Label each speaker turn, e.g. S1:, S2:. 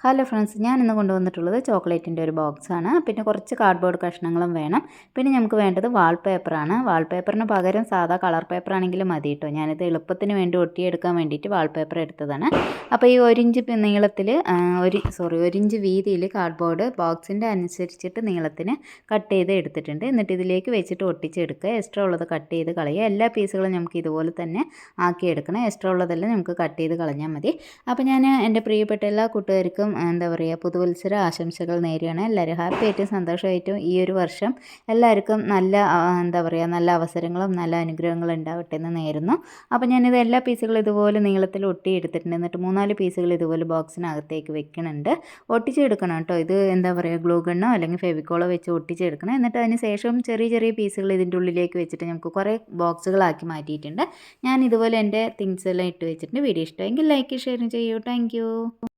S1: Hello friends, ഞാൻ ഇന്ന് കൊണ്ടുവന്നിട്ടുള്ളത് ചോക്ലേറ്റിൻ്റെ ഒരു ബോക്സാണ്. പിന്നെ കുറച്ച് കാർഡ്ബോർഡ് കഷ്ണങ്ങളും വേണം. പിന്നെ നമുക്ക് വേണ്ടത് വാൾപേപ്പറാണ്. വാൾപേപ്പറിന് പകരം സാധാ കളർ പേപ്പർ ആണെങ്കിലും മതി കേട്ടോ. ഞാനിത് എളുപ്പത്തിന് വേണ്ടി ഒട്ടിയെടുക്കാൻ വേണ്ടിയിട്ട് വാൾപേപ്പർ എടുത്തതാണ്. അപ്പോൾ ഈ 1 ഇഞ്ച് നീളത്തിൽ 1 ഇഞ്ച് വീതിയിൽ കാർഡ്ബോർഡ് ബോക്സിൻ്റെ അനുസരിച്ചിട്ട് നീളത്തിന് കട്ട് ചെയ്ത് എടുത്തിട്ടുണ്ട്. എന്നിട്ട് ഇതിലേക്ക് വെച്ചിട്ട് ഒട്ടിച്ചെടുക്കുക. എക്സ്ട്രാ ഉള്ളത് കട്ട് ചെയ്ത് കളയുക. എല്ലാ പീസുകളും നമുക്ക് ഇതുപോലെ തന്നെ ആക്കിയെടുക്കണം. എക്സ്ട്രാ ഉള്ളതെല്ലാം നമുക്ക് കട്ട് ചെയ്ത് കളഞ്ഞാൽ മതി. അപ്പോൾ ഞാൻ എൻ്റെ പ്രിയപ്പെട്ട എല്ലാ കൂട്ടുകാർക്കും എന്താ പറയുക, പുതുവത്സര ആശംസകൾ നേരുകയാണ്. എല്ലാവരും ഹാപ്പി ആയിട്ടും സന്തോഷമായിട്ടും ഈ ഒരു വർഷം എല്ലാവർക്കും നല്ല എന്താ പറയുക, നല്ല അവസരങ്ങളും നല്ല അനുഗ്രഹങ്ങളും ഉണ്ടാവട്ടെ എന്ന് നേരുന്നു. അപ്പോൾ ഞാനിത് എല്ലാ പീസുകളും ഇതുപോലെ നീളത്തിൽ ഒട്ടി എടുത്തിട്ടുണ്ട്. എന്നിട്ട് 3-4 പീസുകൾ ഇതുപോലെ ബോക്സിനകത്തേക്ക് വെക്കുന്നുണ്ട്. ഒട്ടിച്ചെടുക്കണം കേട്ടോ. ഇത് എന്താ പറയുക, ഗ്ലൂ ഗണ്ണോ അല്ലെങ്കിൽ ഫെവിക്കോളോ വെച്ച് ഒട്ടിച്ചെടുക്കണം. എന്നിട്ട് അതിന് ശേഷം ചെറിയ ചെറിയ പീസുകൾ ഇതിൻ്റെ ഉള്ളിലേക്ക് വെച്ചിട്ട് നമുക്ക് കുറേ ബോക്സുകളാക്കി മാറ്റിയിട്ടുണ്ട്. ഞാൻ ഇതുപോലെ എൻ്റെ തിങ്സ് എല്ലാം ഇട്ട് വെച്ചിട്ടുണ്ട്. വീഡിയോ ഇഷ്ടമെങ്കിൽ ലൈക്ക് ഷെയർ ചെയ്യൂ. താങ്ക്